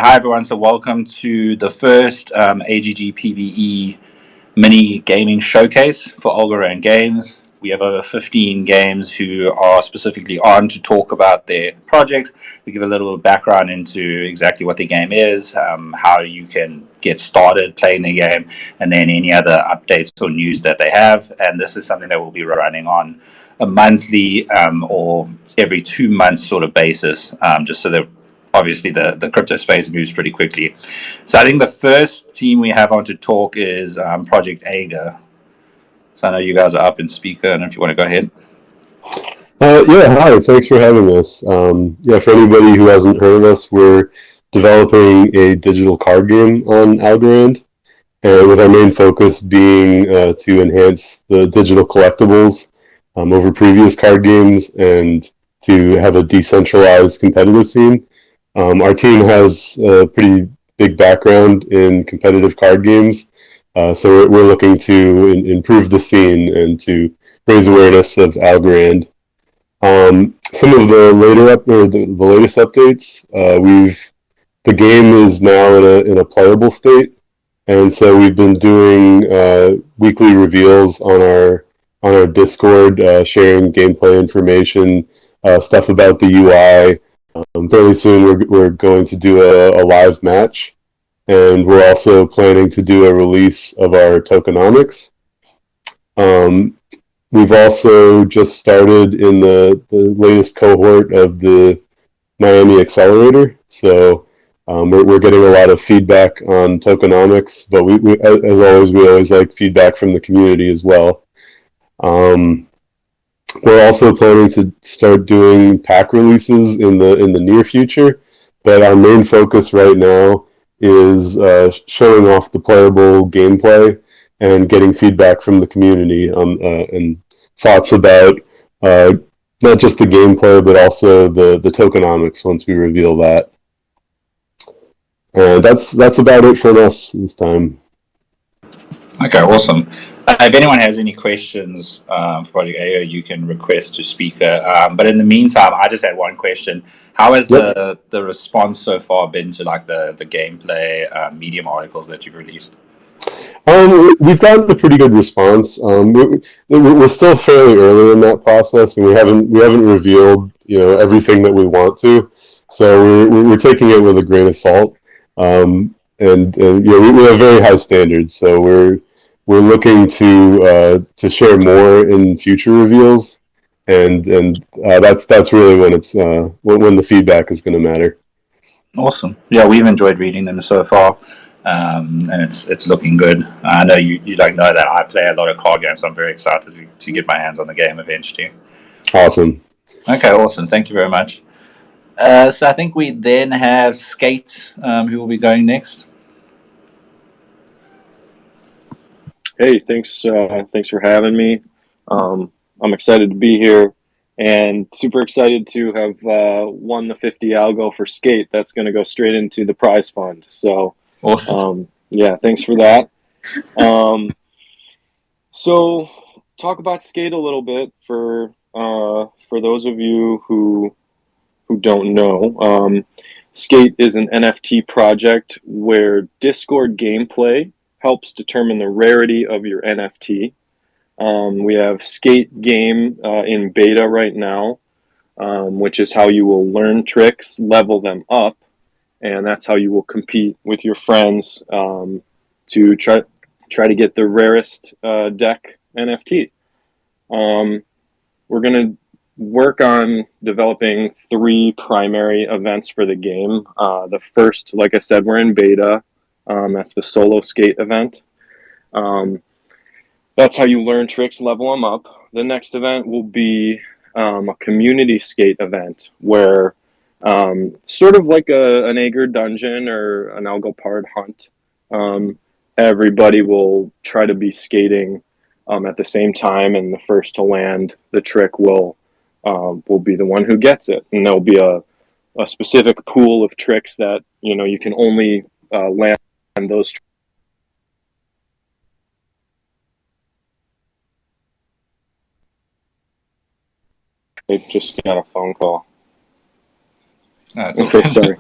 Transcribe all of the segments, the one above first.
Hi everyone, so welcome to the first AGG PvE mini gaming showcase for Algorand games. We have over 15 games who are specifically on to talk about their projects. We give a little background into exactly what the game is, how you can get started playing the game, and then any other updates or news that they have. And this is something that we'll be running on a monthly or every 2 months sort of basis, just so that obviously the crypto space moves pretty quickly. So I think the first team we have on to talk is Project Aegir. So I know you guys are up in speaker, and if you want to go ahead. Yeah, hi, thanks for having us. Yeah, for anybody who hasn't heard of us, we're developing a digital card game on Algorand, with our main focus being to enhance the digital collectibles over previous card games and to have a decentralized competitive scene. Our team has a pretty big background in competitive card games, so we're looking to improve the scene and to raise awareness of Algorand. Some of the the latest updates, the game is now in a playable state, and so we've been doing weekly reveals on our Discord, sharing gameplay information, stuff about the UI. Fairly soon, we're going to do a live match, and we're also planning to do a release of our tokenomics. Um, We've also just started in the latest cohort of the Miami Accelerator, so we're getting a lot of feedback on tokenomics, but as always, we always like feedback from the community as well. Um, we're also planning to start doing pack releases in the near future, but our main focus right now is showing off the playable gameplay and getting feedback from the community and thoughts about uh, not just the gameplay but also the tokenomics once we reveal that. And that's about it from us this time. Okay, awesome. If anyone has any questions for Project Aegir, you can request to speaker. But in the meantime, I just had one question. How has Yep. the response so far been to like the gameplay Medium articles that you've released? We've gotten a pretty good response. We're still fairly early in that process, and we haven't revealed everything that we want to. So we're taking it with a grain of salt, and we have very high standards. So we're looking to share more in future reveals, and that's really when it's when the feedback is going to matter. Awesome. Yeah, we've enjoyed reading them so far, and it's looking good. I know you don't know that I play a lot of card games, so I'm very excited to get my hands on the game eventually. Awesome. Okay, awesome. Thank you very much. So I think we then have Skate, who will be going next. Hey, thanks for having me. I'm excited to be here, and super excited to have won the 50 algo for Skate. That's going to go straight into the prize fund. So, Awesome. yeah, thanks for that. So, talk about Skate a little bit for those of you who don't know. Skate is an NFT project where Discord gameplay helps determine the rarity of your NFT. We have Skate game in beta right now, which is how you will learn tricks, level them up, and that's how you will compete with your friends to try to get the rarest deck NFT. We're going to work on developing 3 primary events for the game. The first, like I said, we're in beta. That's the solo skate event. That's how you learn tricks, level them up. The next event will be a community skate event where, sort of like an Aegir dungeon or an Algopard hunt, everybody will try to be skating at the same time, and the first to land the trick will be the one who gets it. And there'll be a specific pool of tricks that you can only land those. I just got a phone call. No, it's Okay, okay. sorry.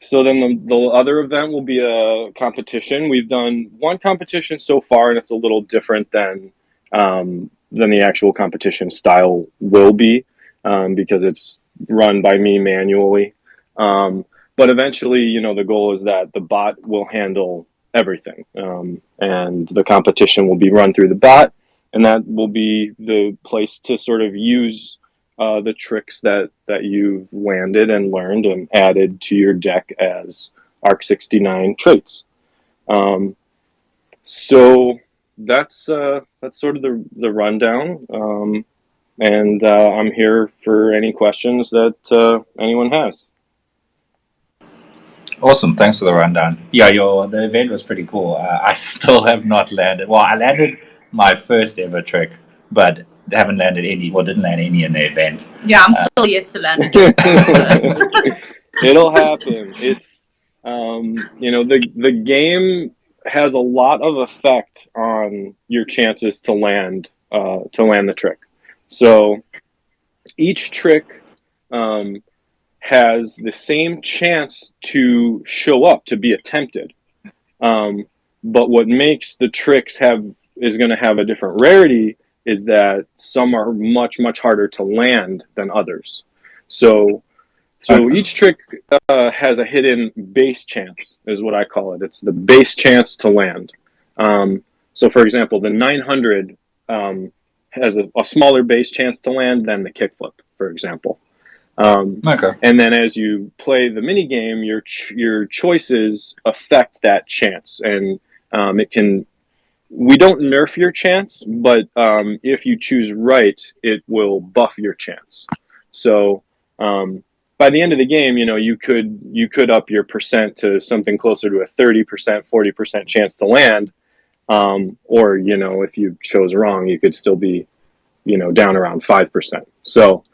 So then the other event will be a competition. We've done one competition so far, and it's a little different than the actual competition style will be, because it's run by me manually. But eventually, you know, the goal is that the bot will handle everything, and the competition will be run through the bot, and that will be the place to sort of use the tricks that you've landed and learned and added to your deck as Arc69 traits. So that's sort of the rundown, and I'm here for any questions that anyone has. Awesome, thanks for the rundown. Yeah, the event was pretty cool. I still have not landed. Well, I landed my first ever trick, but haven't landed any, or didn't land any in the event. Yeah, I'm still yet to land. It'll happen. It's you know, the game has a lot of effect on your chances to land the trick. So each trick has the same chance to show up, to be attempted. But what makes the tricks is going to have a different rarity is that some are much, much harder to land than others. So each trick has a hidden base chance, is what I call it. It's the base chance to land. So for example, the 900 has a smaller base chance to land than the kickflip, for example. Okay. And then as you play the mini game, your choices affect that chance, and we don't nerf your chance, but if you choose right, it will buff your chance. So by the end of the game, you know, you could up your percent to something closer to a 30%, 40% chance to land, or, you know, if you chose wrong, you could still be, you know, down around 5%. So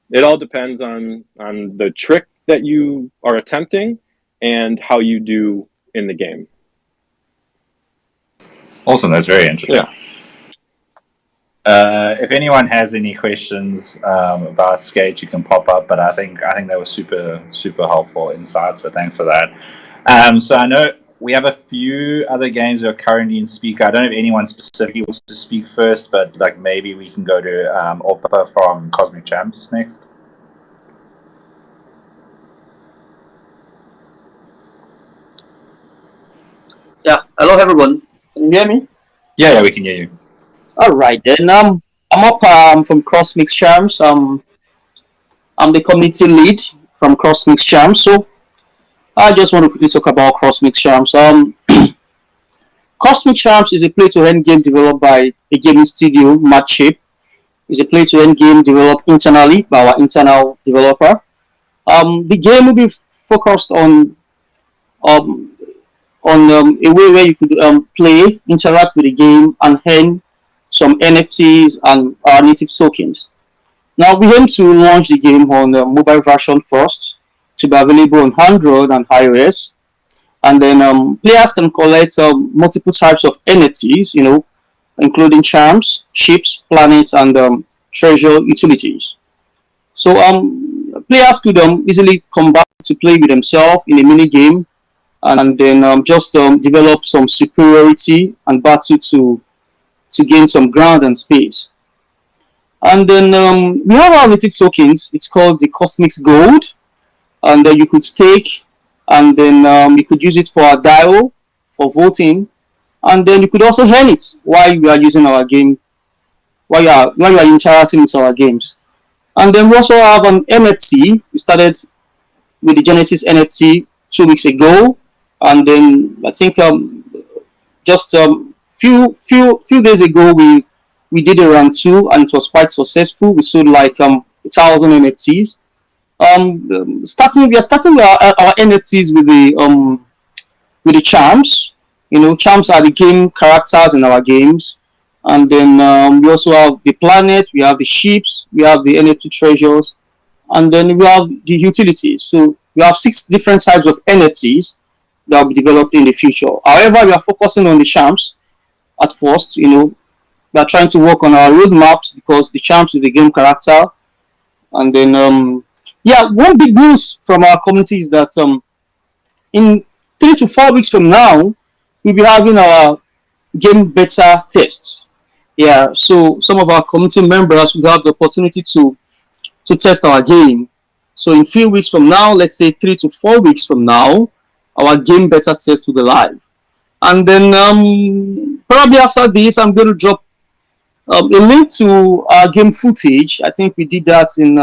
it all depends on the trick that you are attempting and how you do in the game. Awesome, that's very interesting. Yeah. If anyone has any questions about Skate, you can pop up. But I think that was super helpful insights. So thanks for that. So I know we have a few other games that are currently in speaker. I don't know if anyone specifically wants to speak first, but like maybe we can go to Alpha from Cosmic Champs next. Yeah, hello everyone. Can you hear me? Yeah, we can hear you. All right then. I'm up from Cross Mix Charms. I'm the community lead from Cross Mix Charms. So I just want to quickly talk about Cross Mix Charms. Cross Mix Charms is a play-to-earn game developed by a gaming studio, Matchshape. It's a play-to-earn game developed internally by our internal developer. The game will be focused on a way where you could play, interact with the game, and earn some NFTs and our native tokens. Now, we aim to launch the game on the mobile version first, to be available on Android and iOS. And then players can collect multiple types of NFTs, you know, including charms, ships, planets, and treasure utilities. So players could easily come back to play with themselves in a mini game, and then just develop some superiority and battle to gain some ground and space. And then we have our native tokens. It's called the Cosmics Gold, and you could stake, and then you could use it for a DAO, for voting, and then you could also earn it while you are using our game, while you are interacting with our games. And then we also have an NFT. We started with the Genesis NFT 2 weeks ago, and then I think just few days ago we did a round 2, and it was quite successful. We sold like 1,000 NFTs. We are starting our NFTs with the charms. You know, charms are the game characters in our games, and then we also have the planet, we have the ships, we have the NFT treasures, and then we have the utilities. So we have 6 different types of NFTs that will be developed in the future. However, we are focusing on the charms at first. You know, we are trying to work on our roadmaps because the charms is a game character. And then yeah, one big news from our community is that in 3 to 4 weeks from now, we'll be having our game beta tests. Yeah, so some of our community members will have the opportunity to test our game. So in few weeks from now, let's say 3 to 4 weeks from now, our game beta test will be live. And then probably after this, I'm going to drop a link to our game footage. I think we did that in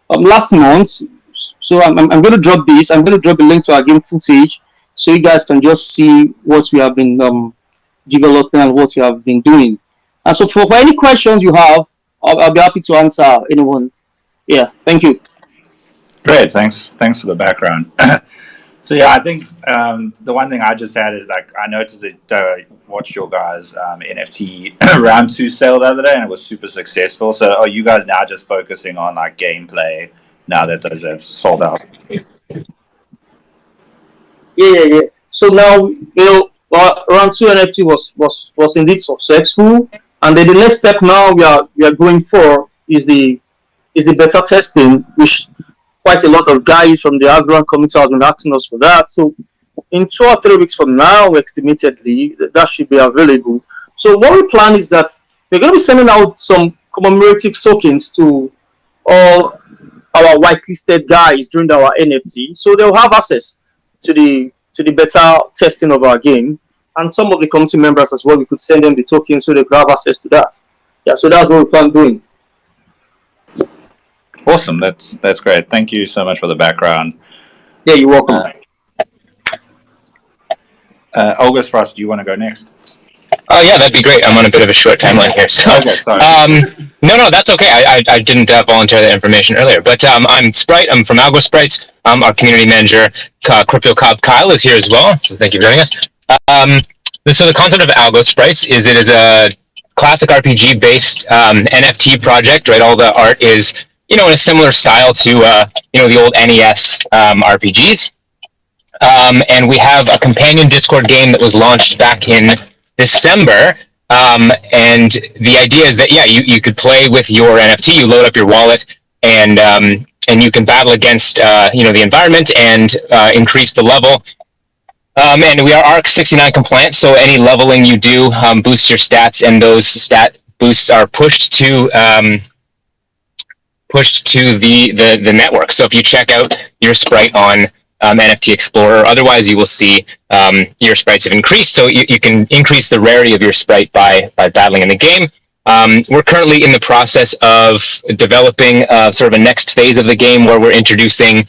last month. So I'm going to drop this. I'm going to drop a link to our game footage so you guys can just see what we have been developing and what we have been doing. And so for any questions you have, I'll be happy to answer anyone. Yeah, thank you. Great, thanks for the background. So yeah, I think the one thing I just had is like I noticed that watched your guys' NFT round 2 sale the other day, and it was super successful. So are you guys now just focusing on like gameplay now that those have sold out? Yeah. So now round 2 NFT was indeed successful, and then the next step now we are going for is the beta testing, which quite a lot of guys from the Algorand community have been asking us for that. So in 2 or 3 weeks from now, estimatedly, that should be available. So what we plan is that we're going to be sending out some commemorative tokens to all our whitelisted guys during our NFT, so they'll have access to the beta testing of our game, and some of the community members as well. We could send them the tokens so they could have access to that. Yeah, so that's what we plan doing. Awesome, that's great. Thank you so much for the background. Yeah, you're welcome. Algo Sprites, do you want to go next? Oh yeah, that'd be great. I'm on a bit of a short timeline here, so okay, sorry. No, that's okay. I didn't volunteer that information earlier, but I'm Sprite. I'm from Algo Sprites. Our community manager, Crypto Cobb Kyle, is here as well. So thank you for joining us. So the concept of Algo Sprites is it is a classic RPG based NFT project. Right, all the art is in a similar style to the old NES RPGs. And we have a companion Discord game that was launched back in December. And the idea is that, you could play with your NFT, you load up your wallet, and you can battle against, the environment and increase the level. And we are ARC 69 compliant, so any leveling you do boosts your stats, and those stat boosts are pushed to the network. So if you check out your sprite on NFT Explorer, otherwise you will see your sprites have increased, so you can increase the rarity of your sprite by battling in the game. We're currently in the process of developing sort of a next phase of the game where we're introducing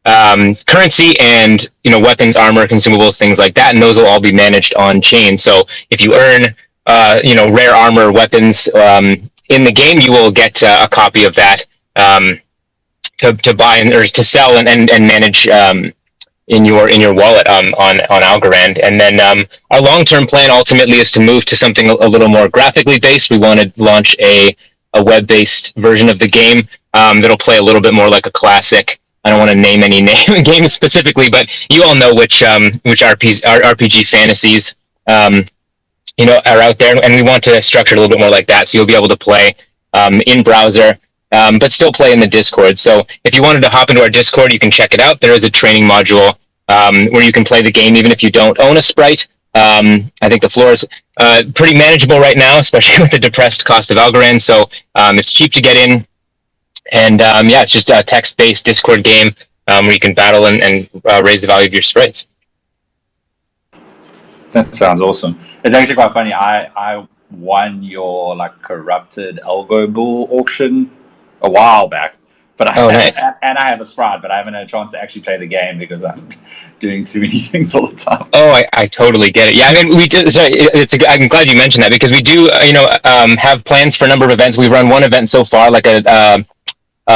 currency and weapons, armor, consumables, things like that, and those will all be managed on chain. So if you earn rare armor, weapons in the game, you will get a copy of that to buy or to sell and manage in your wallet on Algorand. And then our long-term plan ultimately is to move to something a little more graphically based. We want to launch a web-based version of the game that'll play a little bit more like a classic. I don't want to name any games specifically, but you all know which RPG fantasies are out there, and we want to structure it a little bit more like that. So you'll be able to play in browser, but still play in the Discord. So if you wanted to hop into our Discord, you can check it out. There is a training module where you can play the game even if you don't own a sprite. I think the floor is pretty manageable right now, especially with the depressed cost of Algorand. So it's cheap to get in. And it's just a text-based Discord game where you can battle and raise the value of your sprites. That sounds awesome. It's actually quite funny. I won your corrupted Algo Bull auction a while back, but nice. And I have a sprite, but I haven't had a chance to actually play the game because I'm doing too many things all the time. Oh, I totally get it. Yeah, I mean, we do. So I'm glad you mentioned that because we do, have plans for a number of events. We've run one event so far, like a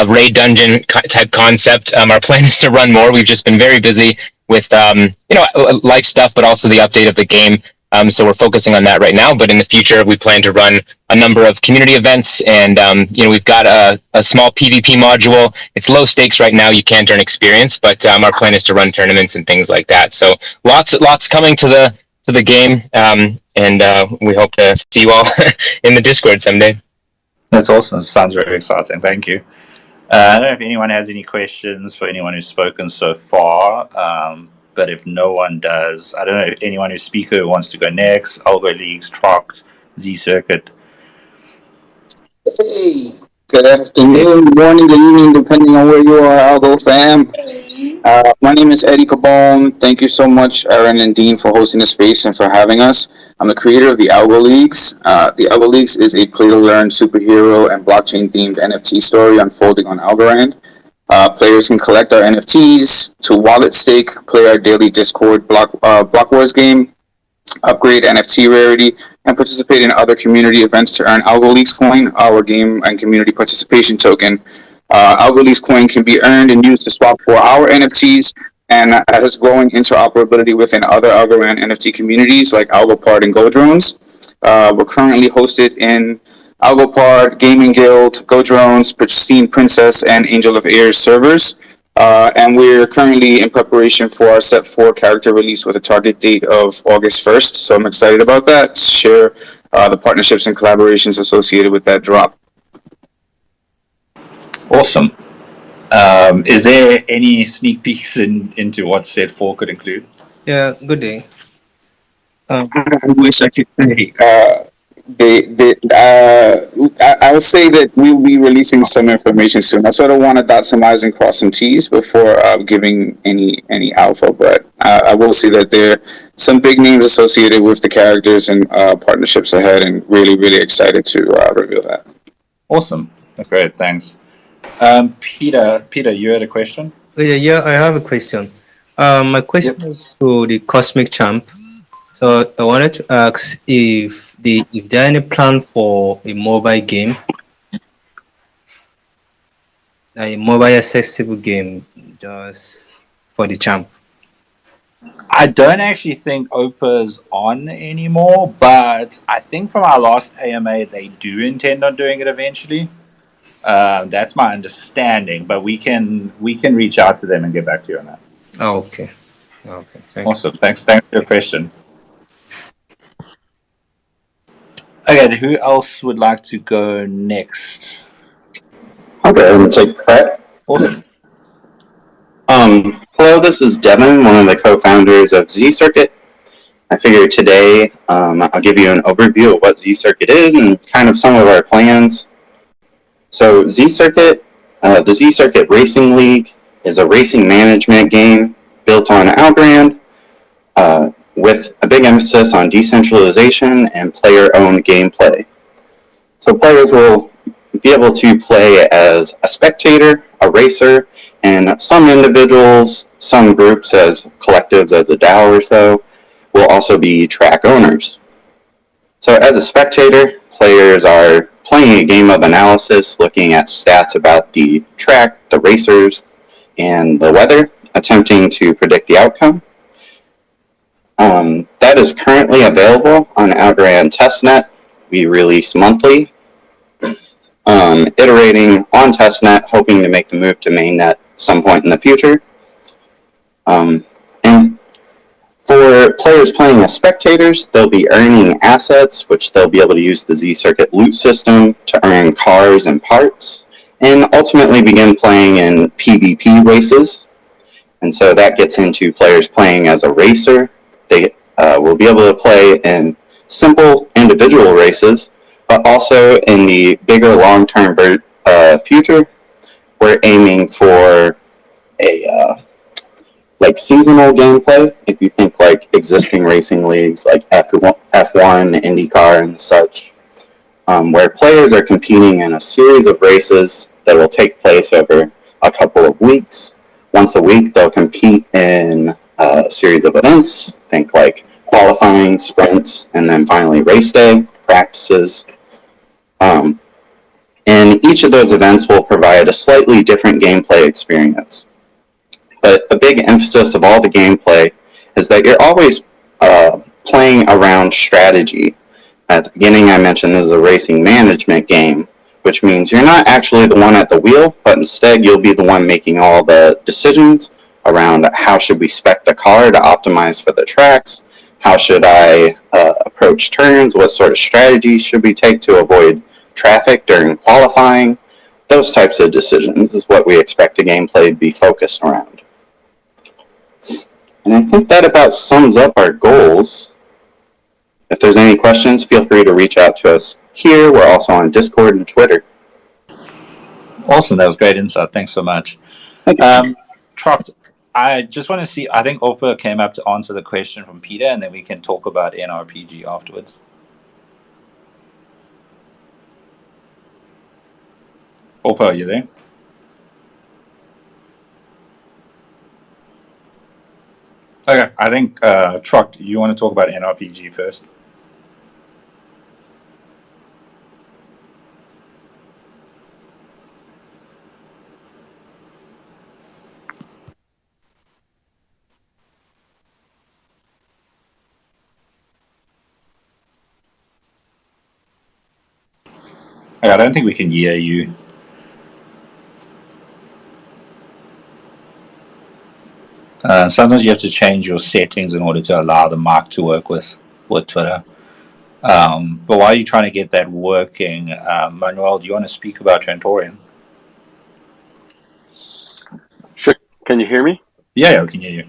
raid dungeon type concept. Our plan is to run more. We've just been very busy with life stuff, but also the update of the game. So we're focusing on that right now. But in the future, we plan to run a number of community events, and we've got a small PvP module. It's low stakes right now. You can't earn experience, but our plan is to run tournaments and things like that. So lots coming to the game, and we hope to see you all in the Discord someday. That's awesome. Sounds very exciting. Thank you. I don't know if anyone has any questions for anyone who's spoken so far, but if no one does, I don't know if anyone who's speaker wants to go next. Algo Leagues, Troct, zCircuit. Hey, good afternoon, morning, good evening, depending on where you are, Algo fam. My name is Eddie Pabon. Thank you so much, Aaron and Dean, for hosting the space and for having us. I'm the creator of the Algo Leagues. The Algo Leagues is a play-to-learn superhero and blockchain-themed NFT story unfolding on Algorand. Players can collect our NFTs to wallet stake, play our daily Discord block wars game, upgrade NFT rarity, and participate in other community events to earn Algo Leagues coin, our game and community participation token. Algo Leagues coin can be earned and used to swap for our NFTs and has growing interoperability within other Algorand NFT communities like Algopard and GoDrones. We're currently hosted in Algopard, Gaming Guild, GoDrones, Pristine Princess, and Angel of Air servers. And we're currently in preparation for our Set 4 character release with a target date of August 1st. So I'm excited about that. Share the partnerships and collaborations associated with that drop. Awesome. Is there any sneak peeks into what Set 4 could include? Yeah, good day. I wish I could say. I would say that we'll be releasing some information soon. I sort of want to dot some I's and cross some T's before giving any alpha, but I will say that there are some big names associated with the characters and partnerships ahead, and really excited to reveal that. Awesome. That's great. Thanks. Peter, you had a question? Yeah, I have a question. My question is to the Cosmic Champ. So I wanted to ask if there are any plan for a mobile game, a mobile accessible game, just for the champ. I don't actually think Opa's on anymore, but I think from our last AMA they do intend on doing it eventually. That's my understanding, but we can reach out to them and get back to you on that. Oh, okay. Thank awesome. You. Thanks for your question. Okay, who else would like to go next? Okay, I'm gonna take a crack. Awesome. Hello, this is Devin, one of the co-founders of zCircuit. I figured today I'll give you an overview of what zCircuit is and kind of some of our plans. So zCircuit, the zCircuit Racing League is a racing management game built on Algorand with a big emphasis on decentralization and player-owned gameplay. So players will be able to play as a spectator, a racer, and some individuals, some groups as collectives as a DAO or so, will also be track owners. So as a spectator, players are playing a game of analysis, looking at stats about the track, the racers, and the weather, attempting to predict the outcome. That is currently available on Algorand testnet. We release monthly, iterating on testnet, hoping to make the move to mainnet some point in the future. And for players playing as spectators, they'll be earning assets, which they'll be able to use the zCircuit loot system to earn cars and parts, and ultimately begin playing in PvP races. And so that gets into players playing as a racer. They will be able to play in simple individual races, but also in the bigger long-term future, we're aiming for a like seasonal gameplay. If you think like existing racing leagues like F1, IndyCar, and such, where players are competing in a series of races that will take place over a couple of weeks. Once a week, they'll compete in a series of events. Think like qualifying, sprints, and then finally race day, practices. And each of those events will provide a slightly different gameplay experience. But a big emphasis of all the gameplay is that you're always playing around strategy. At the beginning, I mentioned this is a racing management game, which means you're not actually the one at the wheel, but instead you'll be the one making all the decisions around how should we spec the car to optimize for the tracks, how should I approach turns, what sort of strategy should we take to avoid traffic during qualifying, Those types of decisions is what we expect the gameplay to be focused around. And I think that about sums up our goals. If there's any questions, feel free to reach out to us here. We're also on Discord and Twitter. Awesome, that was great insight. Thanks so much. Troct, I just want to see, I think Opa came up to answer the question from Peter, and then we can talk about NRPG afterwards. Opa, are you there? Okay, I think, Troct, you want to talk about NRPG first? I don't think we can hear you. Sometimes you have to change your settings in order to allow the mic to work with Twitter. But while you're trying to get that working, Manuel, do you want to speak about Trantorian? Sure. Can you hear me? Yeah, I can hear you.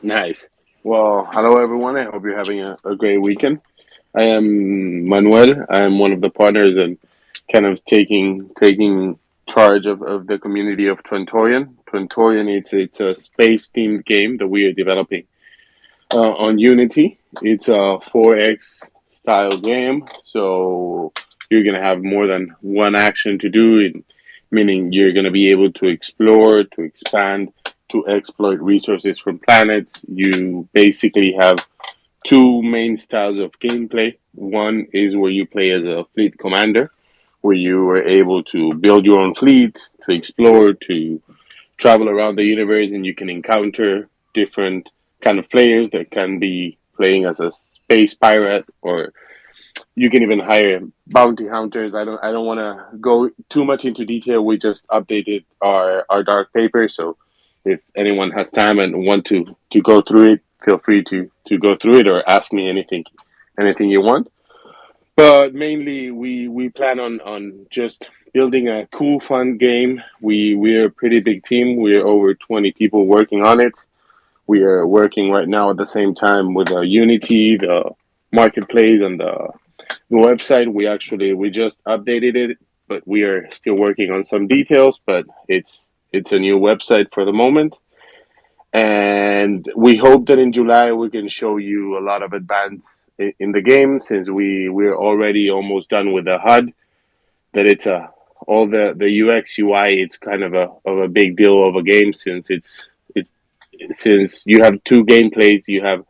Nice. Well, hello everyone. I hope you're having a great weekend. I am Manuel. I am one of the partners and kind of taking charge of the community of Trantorian. Trantorian, it's a space-themed game that we are developing on Unity. It's a 4X style game, so you're going to have more than one action to do, meaning you're going to be able to explore, to expand, to exploit resources from planets. You basically have two main styles of gameplay. One is where you play as a fleet commander, where you are able to build your own fleet, to explore, to travel around the universe, and you can encounter different kind of players that can be playing as a space pirate, or you can even hire bounty hunters. I don't want to go too much into detail. We just updated our dark paper, so if anyone has time and want to go through it, feel free to go through it or ask me anything you want. But mainly, we plan on just building a cool, fun game. We're a pretty big team. We're over 20 people working on it. We are working right now at the same time with Unity, the marketplace, and the website. We just updated it, but we are still working on some details. But it's a new website for the moment. And we hope that in July we can show you a lot of advance in the game, since we're already almost done with the HUD. That it's all the UX UI. It's kind of a big deal of a game, since since you have two gameplays, you have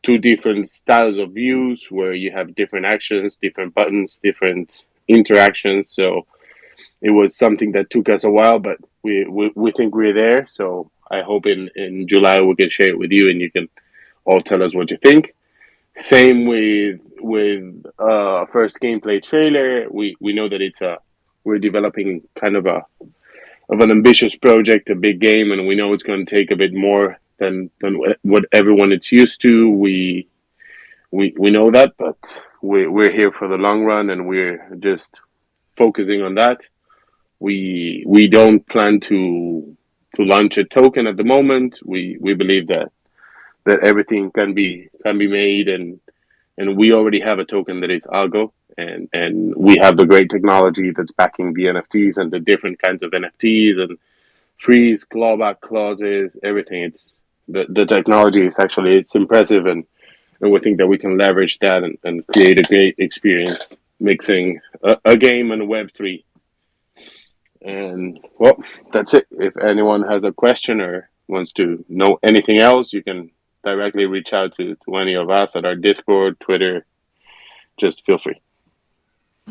two different styles of views where you have different actions, different buttons, different interactions. So it was something that took us a while, but we think we're there. So I hope in July we can share it with you and you can all tell us what you think. Same with first gameplay trailer. We know that we're developing kind of an ambitious project, a big game, and we know it's going to take a bit more than what everyone is used to. We know that, but we're here for the long run, and we're just focusing on that. We don't plan to launch a token at the moment. We believe that everything can be made, and we already have a token that is Algo, and we have the great technology that's backing the NFTs and the different kinds of NFTs and freeze, clawback clauses, everything. It's the technology is actually it's impressive, and we think that we can leverage that and create a great experience mixing a game and Web3. And well, that's it. If anyone has a question or wants to know anything else, you can directly reach out to any of us at our Discord, Twitter. Just feel free.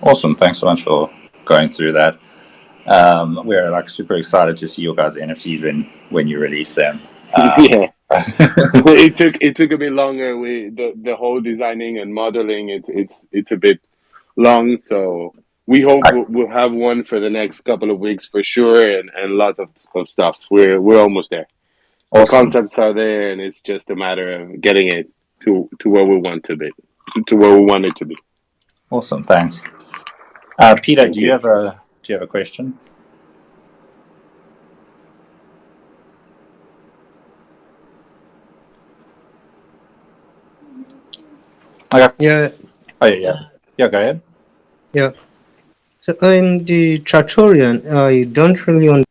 Awesome. Thanks so much for going through that. We're super excited to see your guys' NFTs when you release them. Yeah, it took a bit longer. The whole designing and modeling it's a bit long, so we hope we'll have one for the next couple of weeks for sure, and lots of stuff. We're almost there. Awesome. The concepts are there, and it's just a matter of getting it to where we want to be, to where we want it to be. Awesome, thanks. Peter, do you have a question? Okay. Yeah, Oh yeah. Yeah. Go ahead. yeah. So I'm the Trantorian. I don't really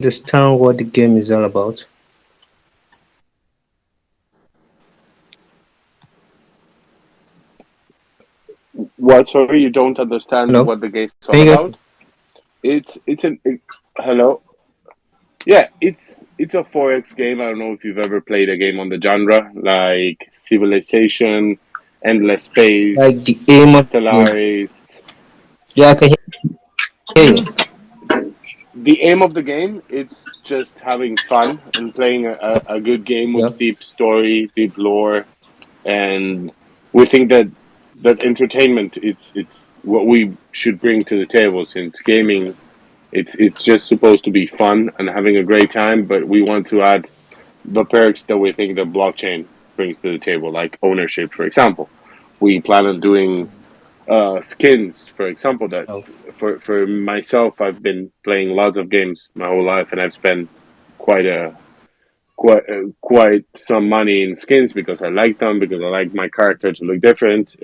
understand what the game is all about. What? Sorry, you don't understand Hello? what the game's Can all you guys? about? Hello. Yeah, it's a 4X game. I don't know if you've ever played a game on the genre like Civilization, Endless Like Space, the aim of the game. Stellaris. Yeah, I can hear you. The aim of the game, it's just having fun and playing a good game Yeah. with deep story, deep lore, and we think that entertainment it's what we should bring to the table, since gaming it's just supposed to be fun and having a great time, but we want to add the perks that we think the blockchain brings to the table, like ownership, for example. We plan on doing skins, for example. That Oh, for myself, I've been playing lots of games my whole life, and I've spent quite a quite some money in skins because I like them, because I like my character to look different.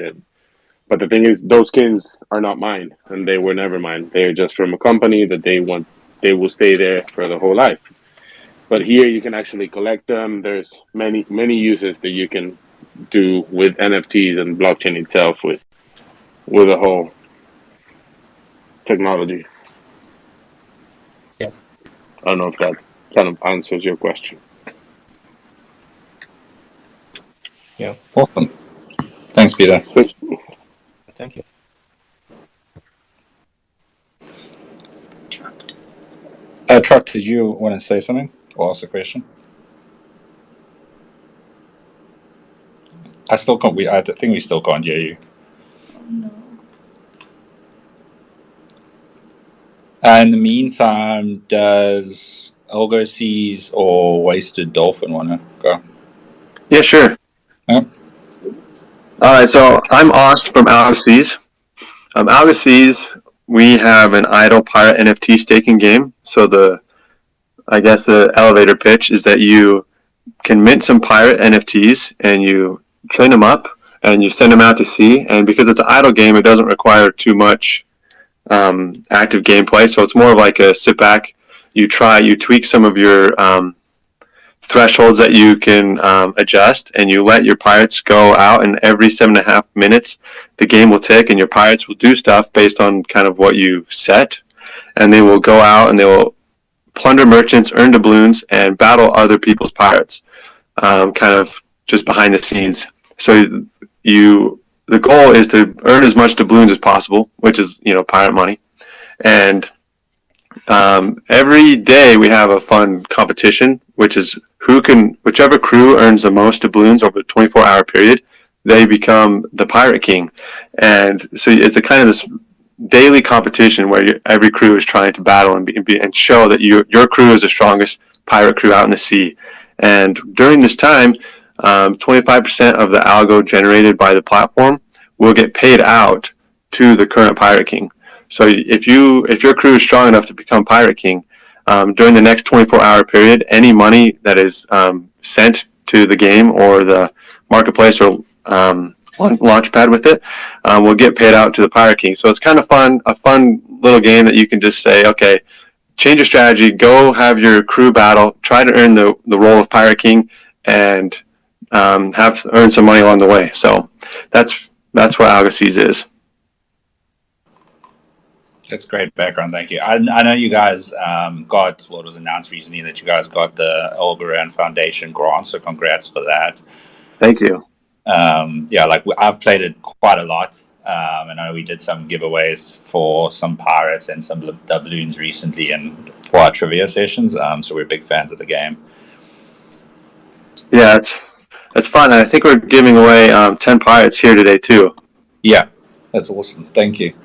But the thing is, those skins are not mine, and they were never mine. They're just from a company that they will stay there for the whole life. But here you can actually collect them. There's many uses that you can do with NFTs and blockchain itself with the whole technology. yeah. I don't know if that kind of answers your question. Yeah. Awesome. Thanks, Peter. So, Thank you. Truck, did you want to say something or ask a question? I still can't. I think we still can't hear you. In the meantime, does AlgoSeas or Wasted Dolphin want to go? Yeah, sure. Yeah. All right, so I'm Oz from AlgoSeas. AlgoSeas, we have an idle pirate NFT staking game. So the elevator pitch is that you can mint some pirate NFTs and you train them up and you send them out to sea. And because it's an idle game, it doesn't require too much active gameplay. So it's more of like a sit back, you tweak some of your thresholds that you can adjust, and you let your pirates go out, and every 7.5 minutes the game will tick and your pirates will do stuff based on kind of what you've set, and they will go out and they will plunder merchants, earn doubloons, and battle other people's pirates, kind of just behind the scenes. So the goal is to earn as much doubloons as possible, which is pirate money, and every day we have a fun competition, which is whichever crew earns the most doubloons over a 24-hour period, they become the pirate king. And so it's a kind of this daily competition where every crew is trying to battle and show that your crew is the strongest pirate crew out in the sea. And during this time, 25% of the algo generated by the platform will get paid out to the current pirate king. So if your crew is strong enough to become pirate king, during the next 24-hour period, any money that is sent to the game or the marketplace or launchpad with it will get paid out to the pirate king. So it's kind of a fun little game that you can just say, okay, change your strategy, go have your crew battle, try to earn the role of pirate king, and earn some money along the way. So that's what AlgoSeas is. That's great background. Thank you. I know you guys got what was announced recently that you guys got the Algorand Foundation grant. So congrats for that. Thank you. I've played it quite a lot. I know we did some giveaways for some pirates and some doubloons recently, and for our trivia sessions. So we're big fans of the game. Yeah, it's fun. I think we're giving away 10 pirates here today too. Yeah, that's awesome. Thank you.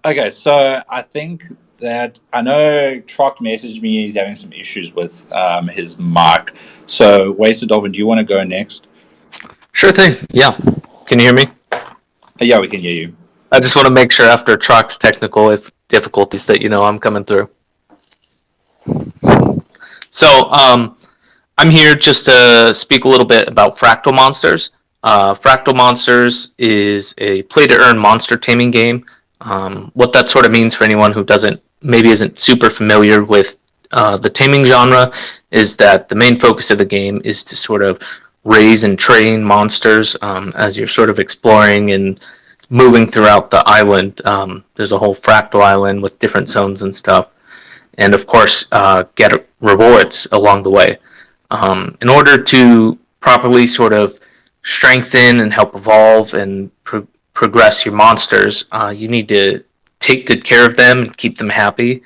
Okay, so I think that I know Trock messaged me. He's having some issues with his mic. So, Wasted Dolphin, do you want to go next? Sure thing. Yeah. Can you hear me? Yeah, we can hear you. I just want to make sure after Trock's technical difficulties that I'm coming through. So, I'm here just to speak a little bit about Fractal Monsters. Fractal Monsters is a play-to-earn monster taming game. What that sort of means for anyone who isn't super familiar with the taming genre is that the main focus of the game is to sort of raise and train monsters as you're sort of exploring and moving throughout the island. There's a whole fractal island with different zones and stuff, and of course get rewards along the way. In order to properly sort of strengthen and help evolve and progress your monsters, you need to take good care of them and keep them happy.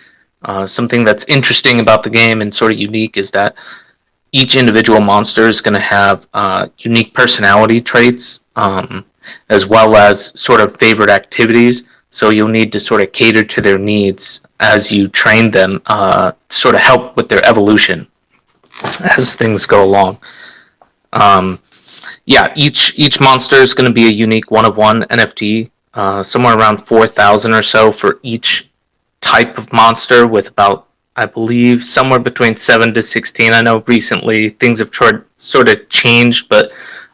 Something that's interesting about the game and sort of unique is that each individual monster is going to have unique personality traits, as well as sort of favorite activities. So you'll need to sort of cater to their needs as you train them, sort of help with their evolution as things go along. Each monster is going to be a unique one-of-one NFT, somewhere around 4,000 or so for each type of monster, with about, I believe, somewhere between 7 to 16. I know recently things have sort of changed, but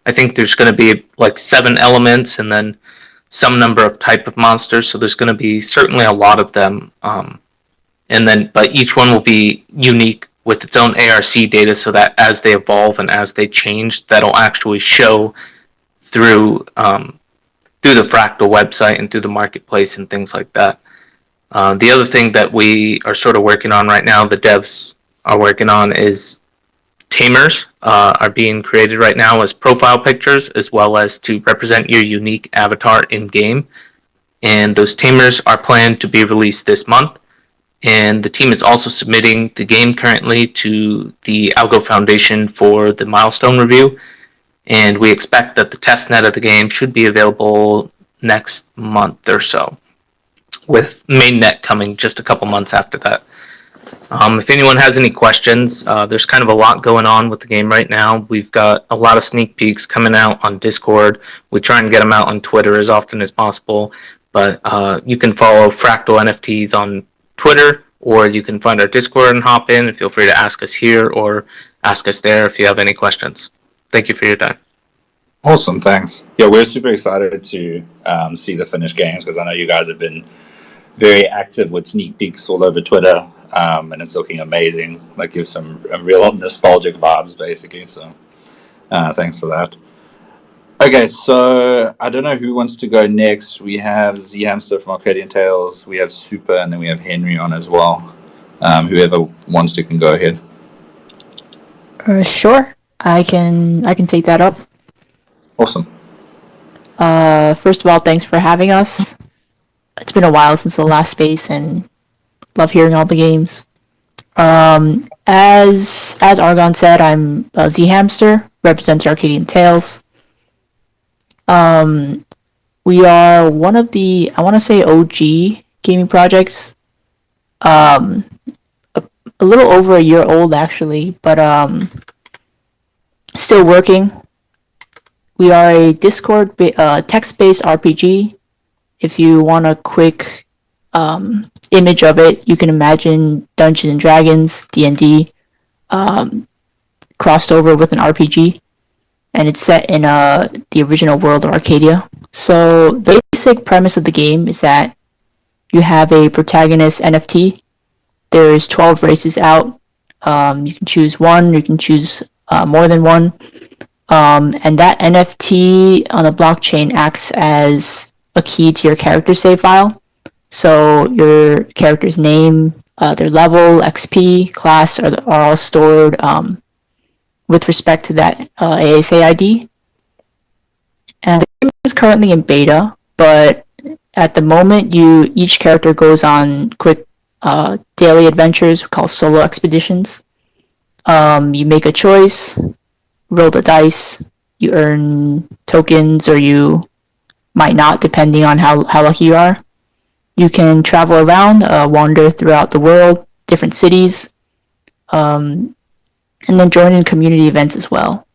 I think there's going to be like 7 elements and then some number of type of monsters, so there's going to be certainly a lot of them. But each one will be unique with its own ARC data, so that as they evolve and as they change, that'll actually show through the Fractal website and through the marketplace and things like that. The other thing that we are sort of working on right now, the devs are working on, is tamers are being created right now as profile pictures, as well as to represent your unique avatar in game. And those tamers are planned to be released this month. And the team is also submitting the game currently to the Algo Foundation for the milestone review. And we expect that the testnet of the game should be available next month or so, with mainnet coming just a couple months after that. If anyone has any questions, there's kind of a lot going on with the game right now. We've got a lot of sneak peeks coming out on Discord. We try and get them out on Twitter as often as possible. But you can follow Fractal NFTs on Twitter, or you can find our Discord and hop in, and feel free to ask us here or ask us there if you have any questions. Thank you for your time. Awesome, thanks. Yeah, we're super excited to see the finished games, because I know you guys have been very active with sneak peeks all over Twitter, and it's looking amazing. Like, gives some real nostalgic vibes, basically. So, thanks for that. Okay, so I don't know who wants to go next. We have zHamster from Arcadian Tales, we have Super, and then we have Henry on as well. Whoever wants to can go ahead. Sure, I can take that up. Awesome. First of all, thanks for having us. It's been a while since the last space, and love hearing all the games. As Argon said, I'm zHamster, represents Arcadian Tales. We are one of the, I want to say, OG gaming projects. A little over a year old, actually, but still working. We are a Discord text-based RPG. If you want a quick image of it, you can imagine Dungeons and Dragons, D&D, crossed over with an RPG. And it's set in the original world of Arcadia. So the basic premise of the game is that you have a protagonist NFT. There's 12 races out. You can choose one, you can choose more than one. And that NFT on the blockchain acts as a key to your character save file. So your character's name, their level, XP, class are all stored with respect to that ASA ID. And the game is currently in beta, but at the moment, each character goes on quick daily adventures called solo expeditions. You make a choice, roll the dice, you earn tokens, or you might not, depending on how lucky you are. You can travel around, wander throughout the world, different cities, and then join in community events as well.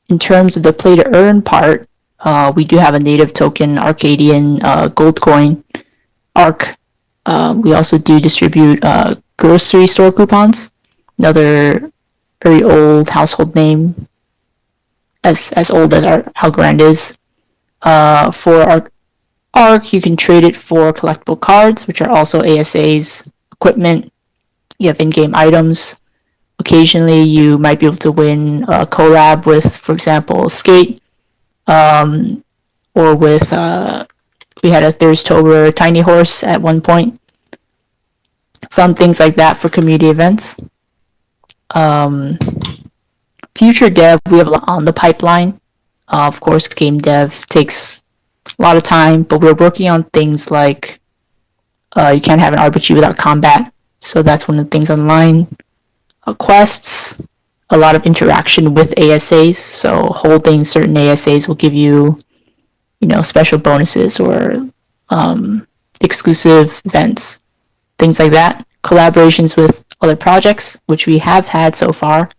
In terms of the play to earn part, we do have a native token, Arcadian gold coin, ARC. We also do distribute grocery store coupons, another very old household name. as old as our Algorand is. For Arc, you can trade it for collectible cards, which are also ASA's equipment. You have in-game items. Occasionally, you might be able to win a collab with, for example, Skate, or with, we had a Thirstober Tiny Horse at one point. Fun things like that for community events. Future dev, we have a lot on the pipeline. Of course, game dev takes a lot of time, but we're working on things like you can't have an RPG without combat, so that's one of the things online. Quests, a lot of interaction with ASAs, so holding certain ASAs will give you, special bonuses or exclusive events, things like that. Collaborations with other projects, which we have had so far,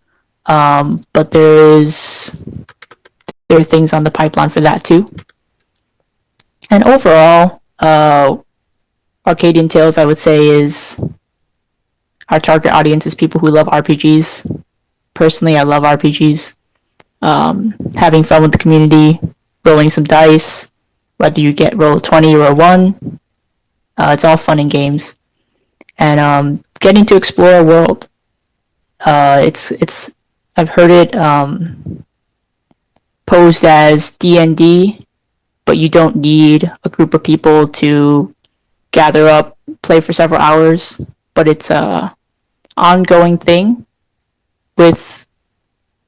but there are things on the pipeline for that too. And overall, Arcadian Tales, I would say, is our target audience is people who love RPGs. Personally, I love RPGs. Having fun with the community, rolling some dice, whether you roll a 20 or a 1, it's all fun in games. And getting to explore a world. I've heard it posed as D&D, but you don't need a group of people to gather up, play for several hours, but it's a ongoing thing with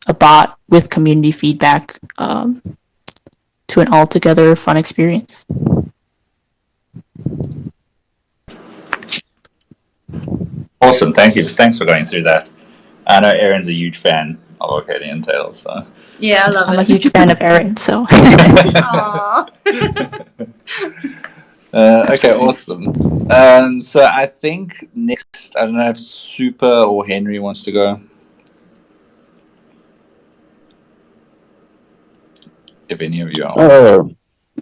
a bot, with community feedback, to an altogether fun experience. Awesome, thank you. Thanks for going through that. I know Aaron's a huge fan of Arcadian Tales, so. Yeah, I love it. I'm a huge fan of Aaron, so. Aww. Okay, awesome. So I think next, I don't know if Super or Henry wants to go. If any of you are.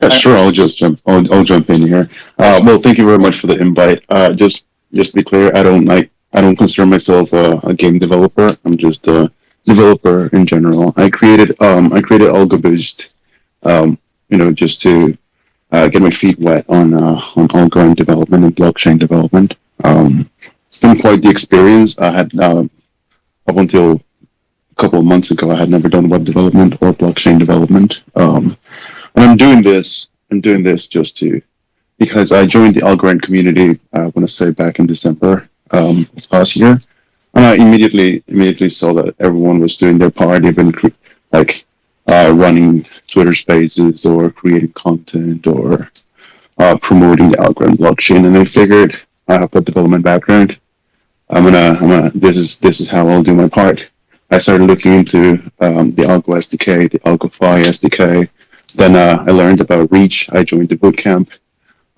Yeah, sure. I'll jump in here. Well, thank you very much for the invite. Just to be clear, I don't consider myself a game developer. I'm just a developer in general. I created AlgoBoost, just to get my feet wet on Algorand development and blockchain development. It's been quite the experience. I had up until a couple of months ago, I had never done web development or blockchain development. And I'm doing this just because I joined the Algorand community, I want to say back in December last year. And I immediately saw that everyone was doing their part, even running Twitter spaces or creating content or promoting the Algorand blockchain. And I figured I have a development background. This is how I'll do my part. I started looking into the Algo SDK, the AlgoFi SDK. Then I learned about Reach. I joined the bootcamp.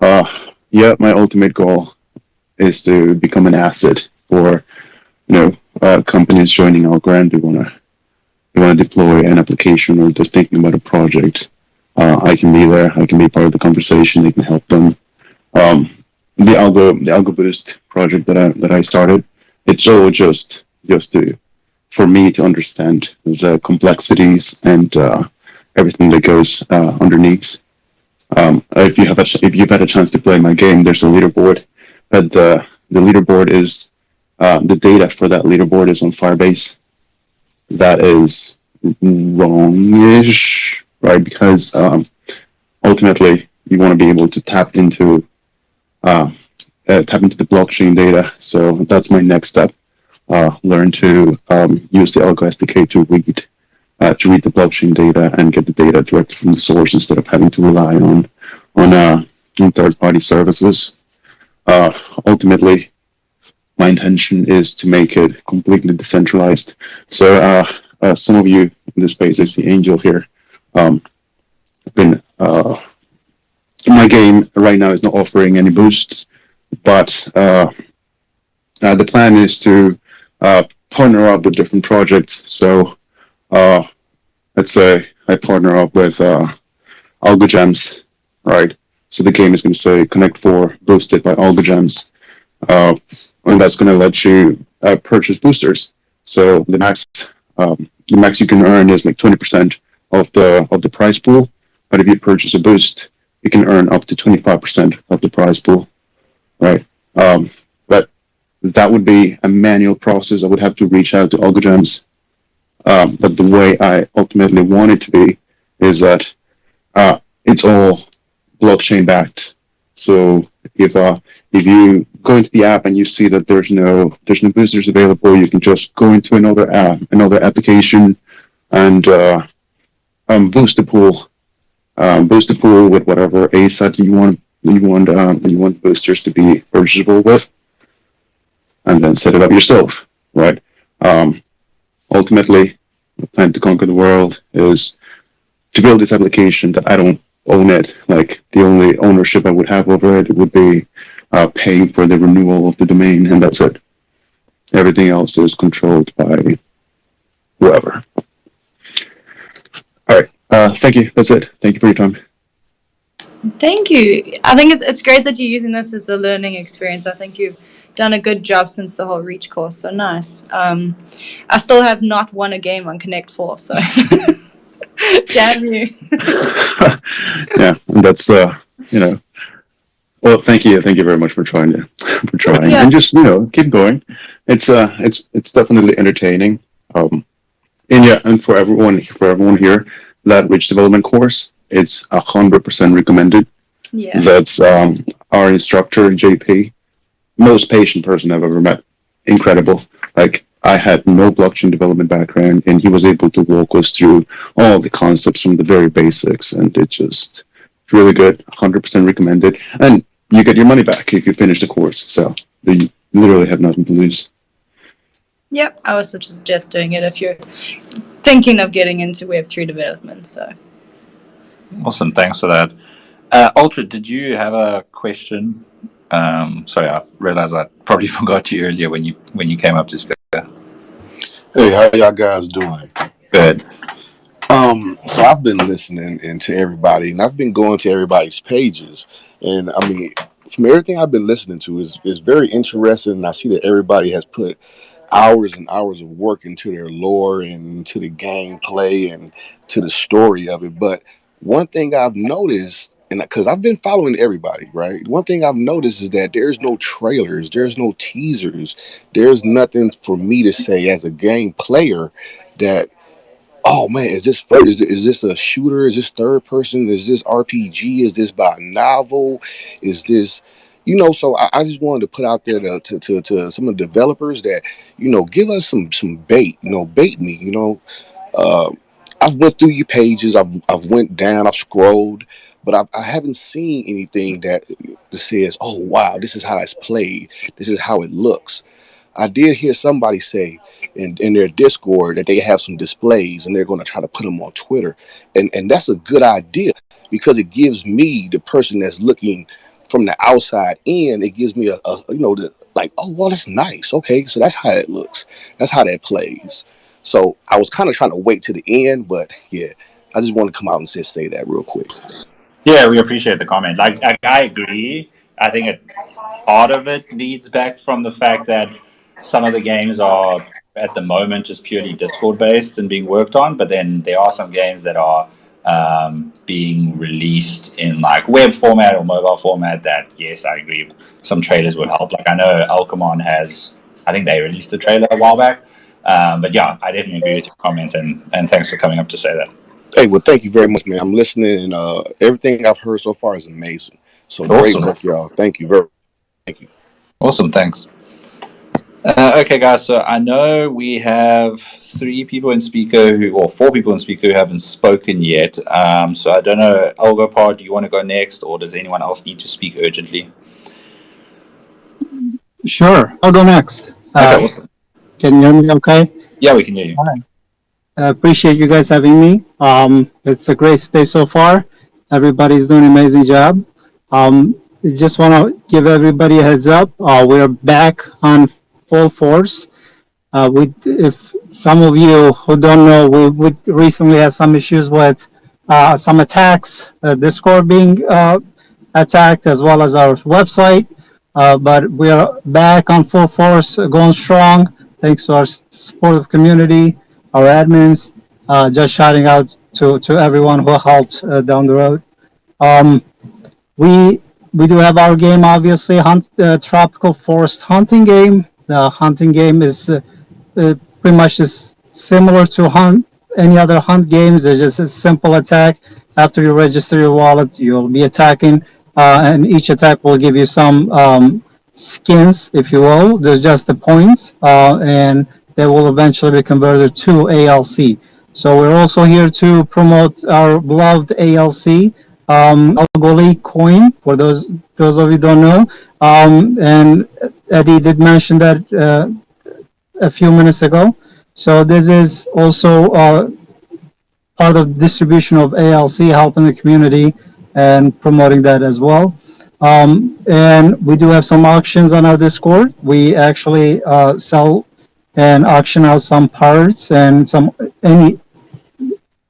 My ultimate goal is to become an asset for companies joining Algorand who want to deploy an application or they're thinking about a project. I can be there. I can be part of the conversation. I can help them. The AlgoBoost project that I started, it's all just for me to understand the complexities and everything that goes underneath. If you've had a chance to play my game, there's a leaderboard, but the leaderboard is the data for that leaderboard is on Firebase. That is wrong-ish, right? Because ultimately you want to be able to tap into the blockchain data. So that's my next step. Learn to use the Algo SDK to read the blockchain data and get the data directly from the source instead of having to rely on third-party services. Ultimately, my intention is to make it completely decentralized. So some of you in the space, I see Angel here. My game right now is not offering any boosts, but the plan is to partner up with different projects. So let's say I partner up with AlgoGems, right? So the game is going to say Connect 4 boosted by AlgoGems, and that's going to let you purchase boosters. So the max you can earn is like 20% of the prize pool. But if you purchase a boost, you can earn up to 25% of the prize pool, right? But that would be a manual process. I would have to reach out to Algorand. But the way I ultimately want it to be is that it's all blockchain backed. So if you go into the app and you see that there's no boosters available, you can just go into another app, another application, and boost the pool. Boost the pool with whatever asset you want boosters to be purchasable with, and then set it up yourself, right? Ultimately, the plan to conquer the world is to build this application that I don't own it. Like, the only ownership I would have over it would be paying for the renewal of the domain, and that's it. Everything else is controlled by whoever. All right. Thank you. That's it. Thank you for your time. Thank you. I think it's great that you're using this as a learning experience. I think you've done a good job since the whole Reach course. So nice. I still have not won a game on Connect 4, so damn you. Yeah, and that's well, thank you very much for trying, Yeah. and just keep going. It's definitely entertaining. And yeah, and for everyone here, that Reach development course, it's 100% recommended. Yeah. That's our instructor JP, most patient person I've ever met. Incredible. Like, I had no blockchain development background, and he was able to walk us through all the concepts from the very basics, and it's really good. 100% recommended, and you get your money back if you finish the course. So you literally have nothing to lose. Yep, I was just doing it if you're thinking of getting into Web3 development. So Awesome, thanks for that. Ultra, did you have a question? Sorry, I realized I probably forgot you earlier when you came up to speak. Hey, how y'all guys doing? Good. So I've been listening to everybody, and I've been going to everybody's pages, and I mean, from everything I've been listening to is very interesting. And I see that everybody has put hours and hours of work into their lore and to the gameplay and to the story of it. But one thing I've noticed, and because I've been following everybody, right? One thing I've noticed is that there's no trailers, there's no teasers, there's nothing for me to say as a game player that, oh man, is this first? Is this a shooter? Is this third person? Is this RPG? Is this by novel? Is this, So I just wanted to put out there to some of the developers that, give us some bait. Bait me. I've went through your pages. I've went down. I've scrolled, but I haven't seen anything that says, oh wow, this is how it's played. This is how it looks. I did hear somebody say in their Discord that they have some displays and they're going to try to put them on Twitter. And that's a good idea because it gives me, the person that's looking from the outside in, it gives me like, oh, well, that's nice. Okay, so that's how it looks. That's how that plays. So I was kind of trying to wait to the end, but yeah, I just want to come out and just say that real quick. Yeah, we appreciate the comments. I agree. I think part of it leads back from the fact that some of the games are at the moment just purely Discord based and being worked on, but then there are some games that are being released in like web format or mobile format that, yes, I agree, some trailers would help. Like I know Algorand I think they released a trailer a while back. But yeah, I definitely agree with your comments and thanks for coming up to say that. Hey, well, thank you very much, man. I'm listening, and everything I've heard so far is amazing. So great Awesome. work, y'all. Thank you very much. Thank you. Awesome, thanks. Okay, guys, so I know we have 4 people in speaker who haven't spoken yet. So I don't know, Algopard, do you want to go next, or does anyone else need to speak urgently? Sure, I'll go next. Okay, awesome. Can you hear me okay? Yeah, we can hear you. All right. I appreciate you guys having me. It's a great space so far. Everybody's doing an amazing job. Just want to give everybody a heads up. We're back on full force. If some of you who don't know, we recently had some issues with some attacks, Discord being attacked, as well as our website. But we are back on full force, going strong, thanks to our supportive community, our admins. Just shouting out to everyone who helped down the road. Um, we we do have our game, obviously, Tropical Forest hunting game. The hunting game is pretty much just similar to any other hunt games. There's just a simple attack. After you register your wallet, you'll be attacking, and each attack will give you some skins, if you will. There's just the points, and they will eventually be converted to ALC. So we're also here to promote our beloved ALC, Algo League coin, for those of you who don't know. And Eddie did mention that a few minutes ago. So this is also part of distribution of ALC, helping the community and promoting that as well. And we do have some auctions on our Discord. We actually sell and auction out some parts and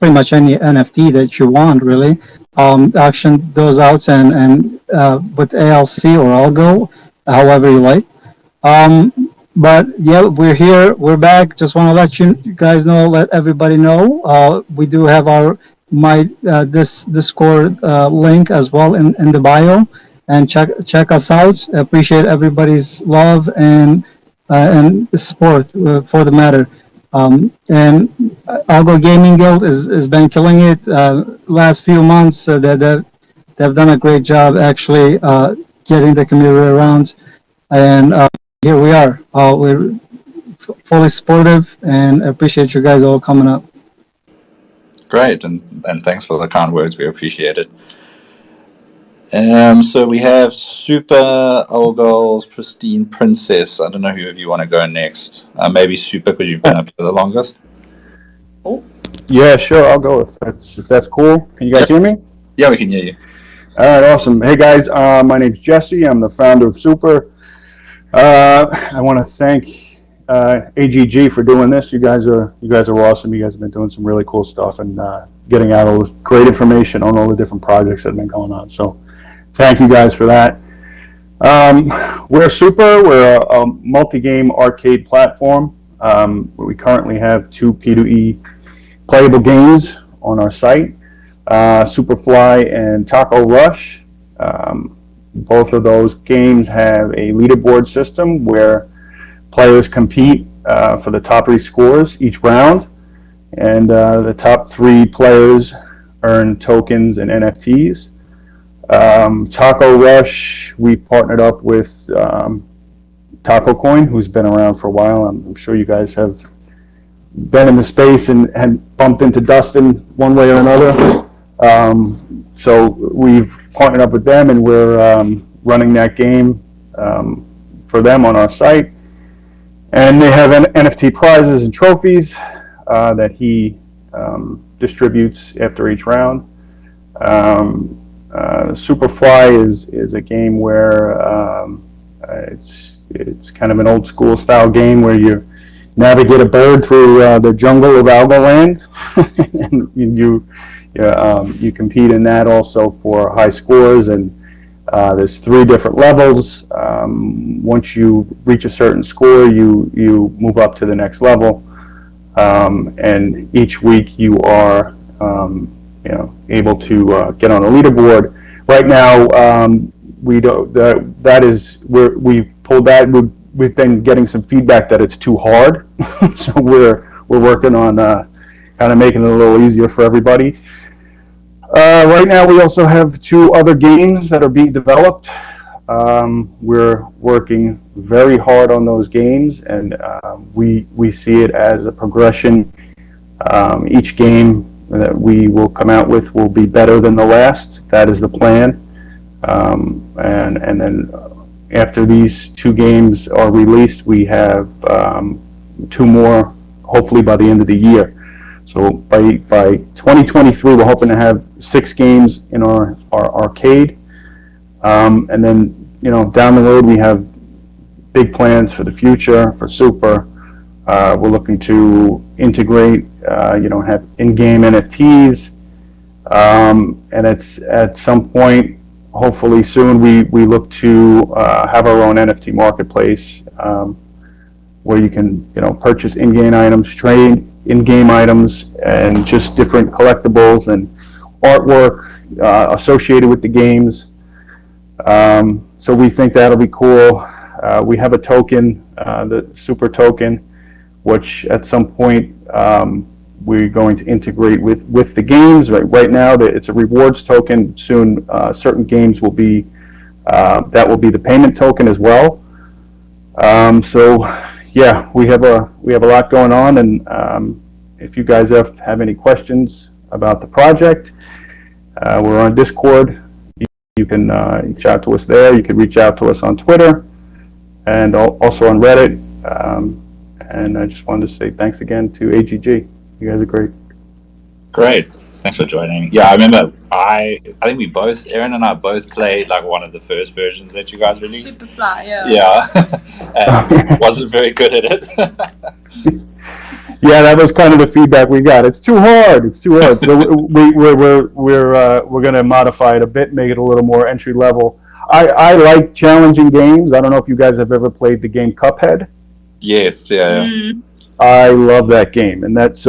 pretty much any NFT that you want, really. Auction those out and with ALC or Algo, however you like. But yeah, we're here. We're back. Just want to let you guys know, let everybody know. We do have this Discord link as well in the bio, and check us out. Appreciate everybody's love and support for the matter. And Algo Gaming Guild has been killing it. Last few months, they've done a great job actually getting the community around, and here we are. We're fully supportive and appreciate you guys all coming up. Great, and thanks for the kind words. We appreciate it. So we have Super, Algals, Pristine Princess. I don't know who of you want to go next. Maybe Super, because you've been up here the longest. Yeah, sure. I'll go if that's cool. Can you guys hear me? Yeah, we can hear you. All right, awesome. Hey guys, my name's Jesse. I'm the founder of Super. I want to thank AGG for doing this. You guys are awesome. You guys have been doing some really cool stuff and getting out all this great information on all the different projects that have been going on. So thank you guys for that. We're Super. We're a multi-game arcade platform. We currently have 2 P2E playable games on our site, Superfly and Taco Rush. Both of those games have a leaderboard system where players compete for the top 3 scores each round, and the top 3 players earn tokens and NFTs. Taco Rush, we partnered up with Taco Coin, who's been around for a while. I'm sure you guys have been in the space and bumped into Dustin one way or another. So we've partnered up with them, and we're running that game for them on our site. And they have NFT prizes and trophies that he distributes after each round. Superfly is a game where it's kind of an old school style game where you navigate a bird through the jungle of Algorand, and you compete in that also for high scores, and there's 3 different levels. Once you reach a certain score, you move up to the next level, and each week you are able to get on a leaderboard. Right now, we've pulled that. We've been getting some feedback that it's too hard, so we're working on kind of making it a little easier for everybody. Right now, we also have 2 other games that are being developed. We're working very hard on those games, and we see it as a progression. Each game that we will come out with will be better than the last. That is the plan. And then after these 2 games are released, we have 2 more, hopefully by the end of the year. So by 2023, we're hoping to have 6 games in our arcade. And then, down the road, we have big plans for the future for Super. We're looking to integrate, have in-game NFTs. And it's at some point, hopefully soon, we look to have our own NFT marketplace where you can, purchase in-game items, trade in-game items and just different collectibles and artwork associated with the games. So we think that'll be cool. We have a token, the super token, which at some point we're going to integrate with the games. Right now, it's a rewards token. Soon, certain games will be that will be the payment token as well. So yeah, we have a lot going on, and if you guys have any questions about the project, we're on Discord. You can reach out to us there. You can reach out to us on Twitter and also on Reddit. And I just wanted to say thanks again to AGG. You guys are great. Great. Thanks for joining. Yeah, I remember I think we both, Aaron and I both played like one of the first versions that you guys released. Superfly, yeah. Yeah. And wasn't very good at it. Yeah, that was kind of the feedback we got. It's too hard. It's too hard. So we're going to modify it a bit, make it a little more entry level. I like challenging games. I don't know if you guys have ever played the game Cuphead. Yes. Yeah. Mm. I love that game, and that's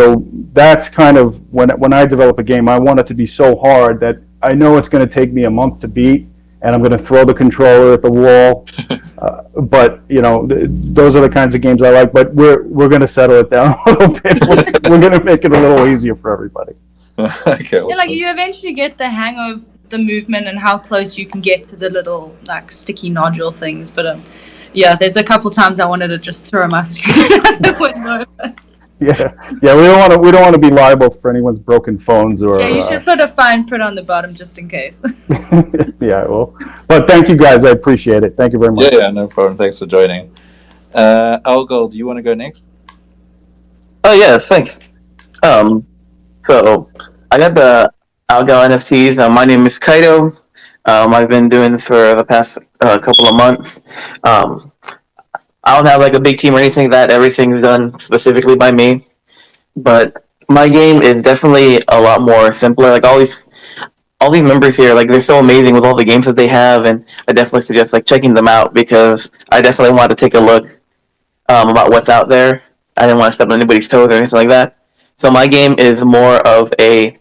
kind of when I develop a game, I want it to be so hard that I know it's going to take me a month to beat, and I'm going to throw the controller at the wall. But you know, those are the kinds of games I like. But we're going to settle it down a little bit. We're going to make it a little easier for everybody. Okay. Awesome. Yeah, like you eventually get the hang of the movement and how close you can get to the little like sticky nodule things. But yeah, there's a couple times I wanted to just throw my screen out the window. Yeah. We don't want to be liable for anyone's broken phones or. Yeah, you should put a fine print on the bottom just in case. Yeah, well, but thank you guys. I appreciate it. Thank you very much. Yeah, no problem. Thanks for joining. Algo, do you want to go next? Oh yeah, thanks. So I got the Algo NFTs. My name is Kaito. I've been doing this for the past couple of months. I don't have like a big team or anything. That everything's done specifically by me. But my game is definitely a lot more simpler. Like all these members here, like they're so amazing with all the games that they have, and I definitely suggest like checking them out because I definitely want to take a look about what's out there. I didn't want to step on anybody's toes or anything like that. So my game is more of a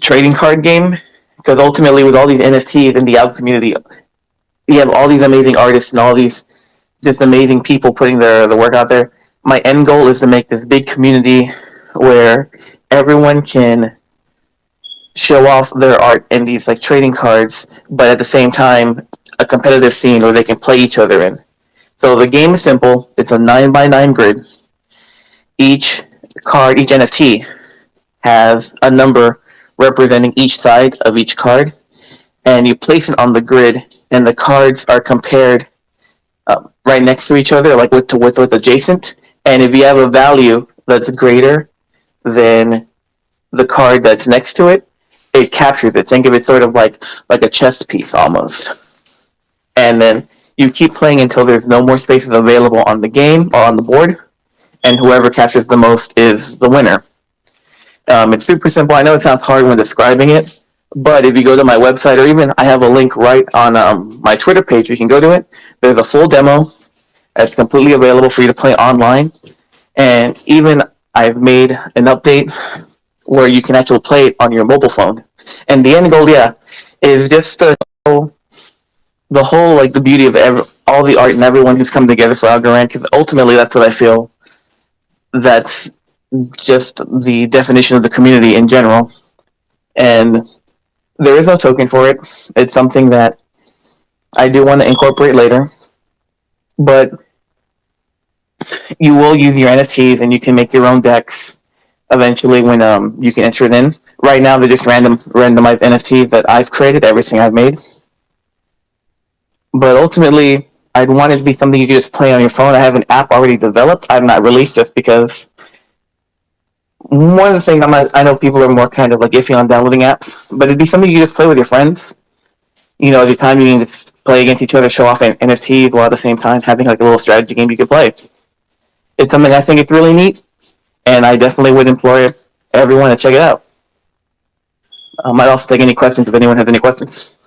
trading card game because ultimately with all these NFTs in the Algo community, you have all these amazing artists and all these just amazing people putting their work out there. My end goal is to make this big community where everyone can show off their art in these like trading cards, but at the same time a competitive scene where they can play each other in. So the game is simple. It's a 9x9 grid. Each card, each NFT has a number representing each side of each card, and you place it on the grid, and the cards are compared right next to each other, like with adjacent. And if you have a value that's greater than the card that's next to it, it captures it. Think of it sort of like a chess piece almost. And then you keep playing until there's no more spaces available on the game or on the board, and whoever captures the most is the winner. It's super simple. I know it sounds hard when describing it, but if you go to my website, or even I have a link right on my Twitter page, you can go to it. There's a full demo that's completely available for you to play online. And even I've made an update where you can actually play it on your mobile phone. And the end goal, is just to show the whole, like the beauty of all the art and everyone who's come together for Algorand, because ultimately that's what I feel that's just the definition of the community in general. And there is no token for it. It's something that I do want to incorporate later. But you will use your NFTs and you can make your own decks eventually when you can enter it in. Right now they're just randomized NFTs that I've created, everything I've made. But ultimately, I'd want it to be something you can just play on your phone. I have an app already developed. I've not released just because one of the things I know people are more kind of like iffy on downloading apps, but it'd be something you just play with your friends. You know, at the time you can just play against each other, show off NFTs while at the same time having like a little strategy game you could play. It's something I think it's really neat, and I definitely would implore everyone to check it out. I might also take any questions if anyone has any questions.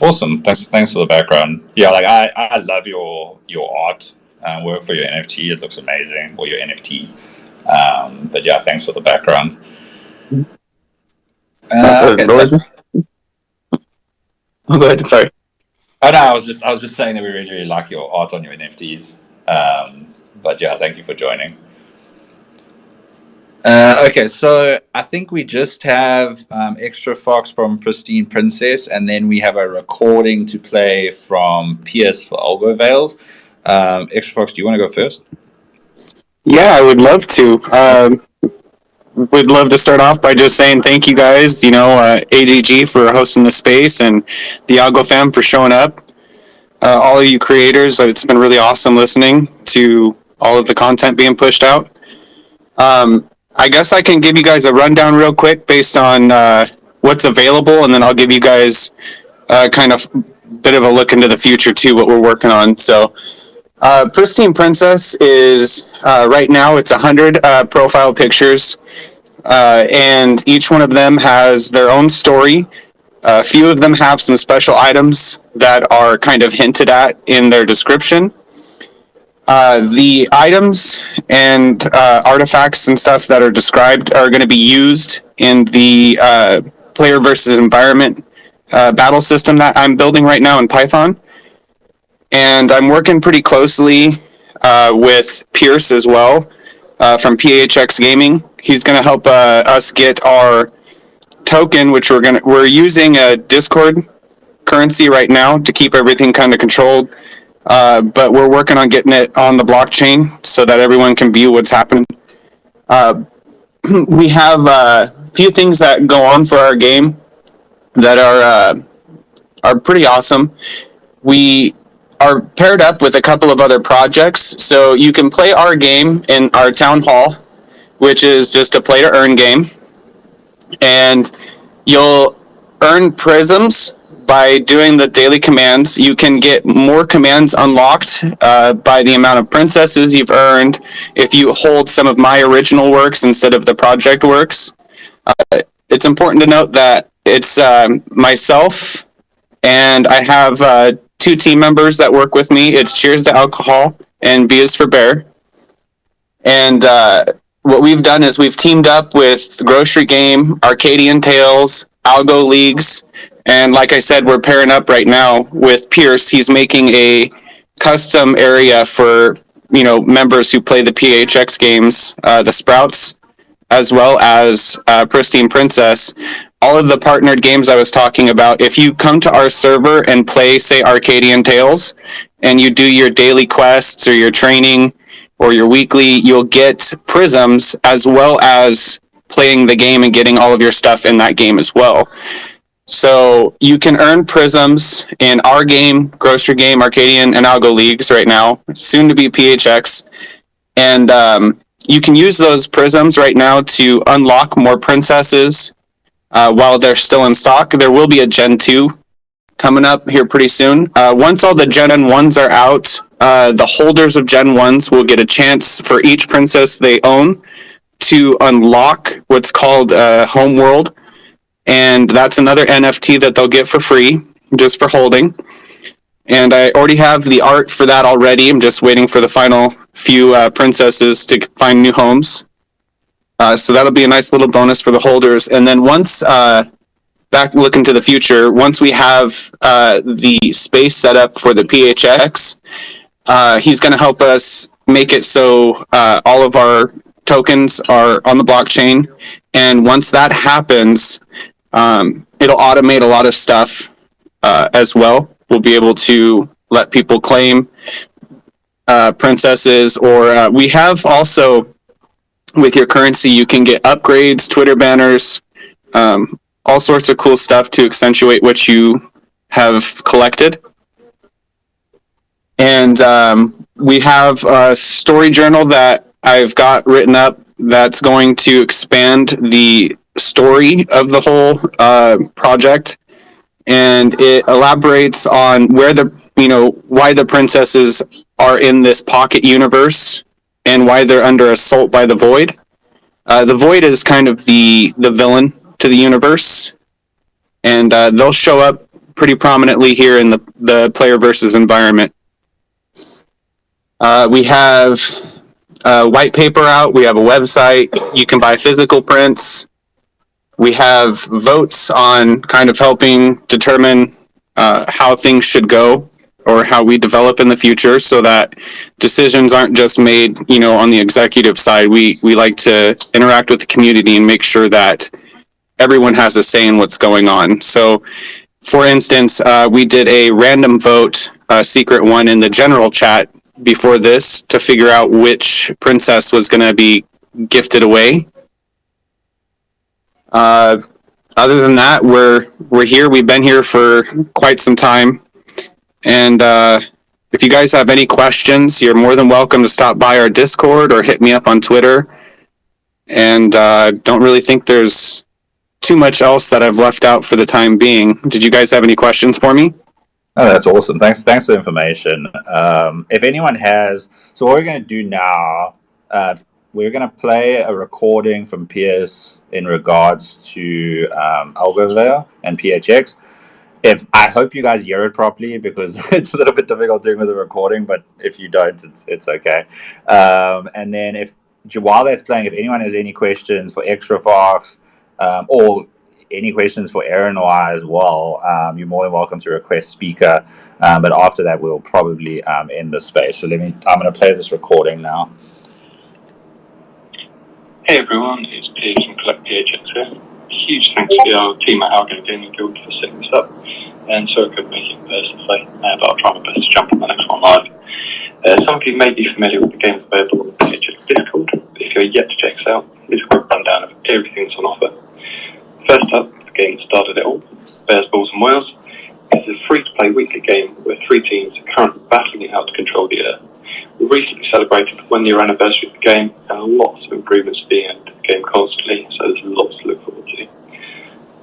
Awesome. Thanks for the background. Yeah, like I love your art work for your NFT. It looks amazing, or your NFTs. But yeah, thanks for the background. Okay, Okay, so, go ahead. Sorry. oh no, I was just saying that we really, really like your art on your NFTs. But yeah, thank you for joining. Okay, so I think we just have Extra Fox from Pristine Princess, and then we have a recording to play from Pierce for Algo Veils. Extra Fox, do you want to go first? Yeah, I would love to. Would love to start off by just saying thank you guys, AGG for hosting the space and the Algo fam for showing up. All of you creators, it's been really awesome listening to all of the content being pushed out. I guess I can give you guys a rundown real quick based on what's available, and then I'll give you guys kind of bit of a look into the future too, what we're working on. So Pristine Princess is right now it's 100 profile pictures, and each one of them has their own story. A few of them have some special items that are kind of hinted at in their description. The items and artifacts and stuff that are described are going to be used in the player versus environment battle system that I'm building right now in Python. And I'm working pretty closely with Pierce as well from PHX Gaming. He's going to help us get our token, which we're using a Discord currency right now to keep everything kind of controlled. But we're working on getting it on the blockchain so that everyone can view what's happening. We have a few things that go on for our game that are pretty awesome. We are paired up with a couple of other projects, so you can play our game in our town hall, which is just a play to earn game, and you'll earn prisms by doing the daily commands. You can get more commands unlocked by the amount of princesses you've earned if you hold some of my original works instead of the project works. It's important to note that it's myself, and I have 2 team members that work with me. It's Cheers to Alcohol and B is for Bear. And what we've done is we've teamed up with Grocery Game, Arcadian Tales, Algo Leagues, and like I said, we're pairing up right now with Pierce. He's making a custom area for members who play the PHX games, the Sprouts, as well as Pristine Princess. All of the partnered games I was talking about, if you come to our server and play, say, Arcadian Tales, and you do your daily quests or your training or your weekly, you'll get prisms as well as playing the game and getting all of your stuff in that game as well. So you can earn prisms in our game, Grocery Game, Arcadian, and Algo Leagues right now, soon to be PHX. And you can use those prisms right now to unlock more princesses while they're still in stock. There will be a Gen 2 coming up here pretty soon. Once all the Gen 1s are out, the holders of Gen 1s will get a chance for each princess they own to unlock what's called Homeworld. And that's another NFT that they'll get for free, just for holding. And I already have the art for that already. I'm just waiting for the final few princesses to find new homes. So that'll be a nice little bonus for the holders. And then once, back looking to the future, once we have the space set up for the PHX, he's going to help us make it so all of our tokens are on the blockchain. And once that happens, it'll automate a lot of stuff as well. We'll be able to let people claim princesses, or we have also, with your currency, you can get upgrades, Twitter banners, all sorts of cool stuff to accentuate what you have collected. And we have a story journal that I've got written up that's going to expand the story of the whole project. And it elaborates on where why the princesses are in this pocket universe and why they're under assault by the Void. The Void is kind of the villain to the universe, and they'll show up pretty prominently here in the player versus environment. We have white paper out. We have a website. You can buy physical prints. We have votes on kind of helping determine how things should go or how we develop in the future, so that decisions aren't just made, on the executive side. We like to interact with the community and make sure that everyone has a say in what's going on. So, for instance, we did a random vote, secret one, in the general chat before this to figure out which princess was going to be gifted away. Other than that, we're here. We've been here for quite some time, and if you guys have any questions, you're more than welcome to stop by our Discord or hit me up on Twitter. And don't really think there's too much else that I've left out for the time being. Did you guys have any questions for me? Oh, that's awesome. Thanks for the information. If anyone has, so what we're going to do now, we're going to play a recording from Pierce in regards to Algo and PHX. I hope you guys hear it properly, because it's a little bit difficult doing with a recording, but if you don't, it's okay. And then while that's playing, if anyone has any questions for Extra Fox, or any questions for Aaron or I as well, you're more than welcome to request speaker. But after that, we'll probably end the space. So I'm going to play this recording now. Hey everyone, it's Piers from Collect PHX here. Huge thanks to our team at Algo Gaming Guild for setting this up. And sorry I couldn't make it in person today, but I'll try my best to jump on the next one live. Some of you may be familiar with the games available on the PHX Discord, but if you're yet to check us out, here's a quick rundown of everything that's on offer. First up, the game that started it all, Bears, Balls and Whales. This is a free-to-play weekly game where 3 teams are currently battling it out to control the Earth. We recently celebrated the 1-year anniversary of the game, and lots of improvements are being added to the game constantly, so there's lots to look forward to.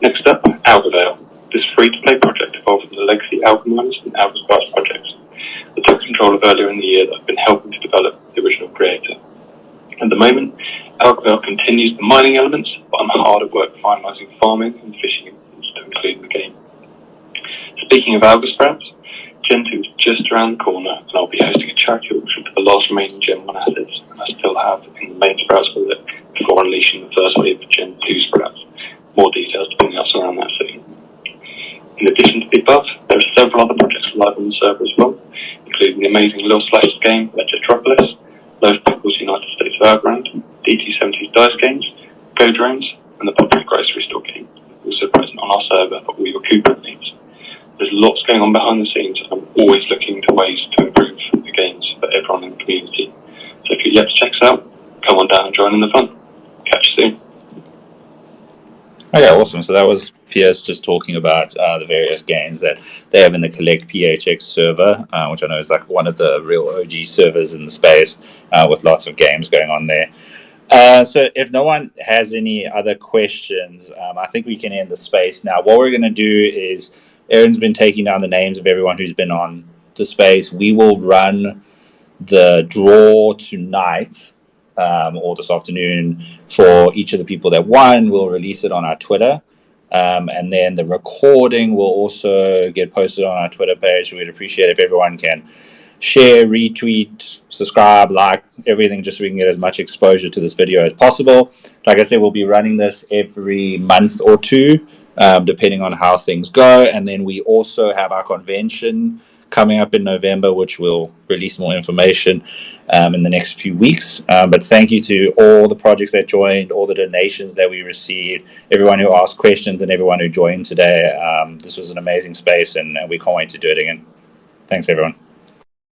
Next up, Algovale. This free-to-play project involving the legacy Algo Miners and Algo Sprites projects. I took control of earlier in the year that I've been helping to develop the original creator. At the moment, Algovale continues the mining elements, but I'm hard at work finalising farming and fishing elements to include in the game. Speaking of Algo Sprites, Gen 2 is just around the corner, and I'll be hosting a charity auction for the last remaining Gen 1 assets, and I still have in the main Sprouts wallet before unleashing the first wave of Gen 2 Sprouts. More details to bring us around that soon. In addition to the above, there are several other projects live on the server as well, including the amazing Lil Slash's game, Metropolis, Loaf Pickles United States of Algorand, DT70's Dice Games, Go Drones, and the popular grocery store game, also present on our server for all your coupon needs. There's lots going on behind the scenes, and I'm always looking to ways to improve the games for everyone in the community. So if you're yet to check us out, come on down and join in the fun. Catch you soon. Okay, awesome. So that was Pierce just talking about the various games that they have in the Collect PHX server, which I know is like one of the real OG servers in the space, with lots of games going on there. So if no one has any other questions, I think we can end the space now. What we're going to do is, Aaron's been taking down the names of everyone who's been on the space. We will run the draw tonight, or this afternoon, for each of the people that won. We'll release it on our Twitter, and then the recording will also get posted on our Twitter page. We'd appreciate if everyone can share, retweet, subscribe, like, everything, just so we can get as much exposure to this video as possible. Like I said, we'll be running this every month or two, depending on how things go. And then we also have our convention coming up in November, which will release more information in the next few weeks. But thank you to all the projects that joined, all the donations that we received, everyone who asked questions, and everyone who joined today. This was an amazing space, and we can't wait to do it again. Thanks, everyone.